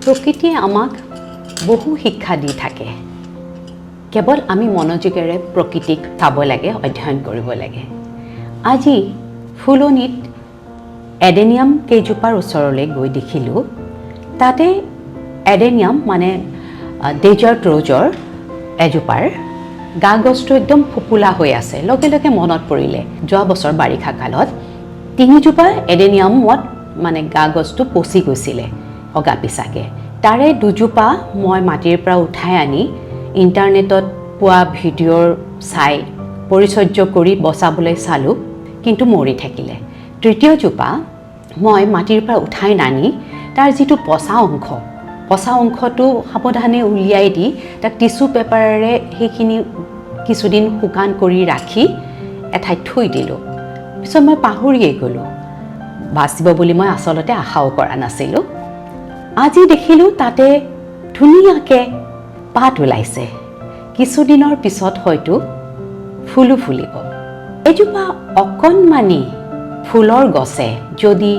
প্ৰকৃতিয়ে আমাক বহু শিক্ষা দি থাকে। কেৱল আমি মনোযোগেৰে প্ৰকৃতিক চাব লাগে, অধ্যয়ন কৰিব লাগে। আজি ফুলনিত এডেনিয়াম কেইজোপাৰ ওচৰলৈ গৈ দেখিলোঁ, তাতে এডেনিয়াম মানে ডেজাৰ্ট ৰ'জৰ এজোপাৰ গা গছটো একদম ফোপোলা হৈ আছে। লগে লগে মনত পৰিলে যোৱা বছৰ বাৰিষা কালত 3জোপা এডেনিয়ামত মানে গা গছটো পচি গৈছিলে অগা পিছাকে। তাৰে 2জোপা মই মাটিৰ পৰা উঠাই আনি ইণ্টাৰনেটত পোৱা ভিডিঅ'ৰ চাই পৰিচৰ্যা কৰি বচাবলৈ চালোঁ, কিন্তু মৰি থাকিলে। 3জোপা মই মাটিৰ পৰা উঠাই নানি তাৰ যিটো পচা অংশটো সাৱধানে উলিয়াই দি তাক টিচু পেপাৰেৰে সেইখিনি কিছুদিন শুকান কৰি ৰাখি এঠাইত থৈ দিলোঁ। পিছত মই পাহৰিয়ে গ'লোঁ, বাচিব বুলি মই আচলতে আশাও কৰা নাছিলোঁ। আজি দেখিলোঁ তাতে ধুনীয়াকৈ পাত ওলাইছে। কিছুদিনৰ পিছত হয়তো ফুলো ফুলিব। এজোপা অকণমানি ফুলৰ গছে যদি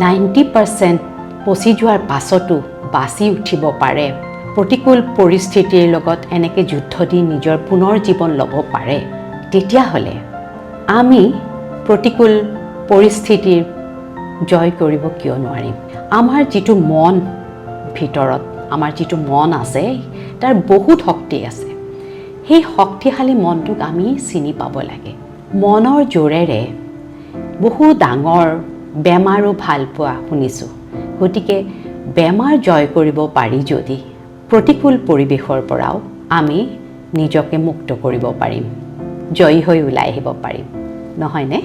90% পচি যোৱাৰ পাছতো বাচি উঠিব পাৰে, প্ৰতিকূল পৰিস্থিতিৰ লগত এনেকৈ যুদ্ধ দি নিজৰ পুনৰ জীৱন ল'ব পাৰে, তেতিয়াহ'লে আমি প্ৰতিকূল পৰিস্থিতিৰ জয় কৰিব কিয় নোৱাৰিম? আমাৰ যিটো মন ভিতৰত, আমাৰ যিটো মন আছে, তাৰ বহুত শক্তি আছে। সেই শক্তিশালী মনটোক আমি চিনি পাব লাগে। মনৰ জোৰেৰে বহু ডাঙৰ বেমাৰো ভাল পোৱা শুনিছোঁ। গতিকে বেমাৰ জয় কৰিব পাৰি যদি প্ৰতিকূল পৰিৱেশৰ পৰাও আমি নিজকে মুক্ত কৰিব পাৰিম, জয়ী হৈ ওলাই আহিব পাৰিম, নহয়নে?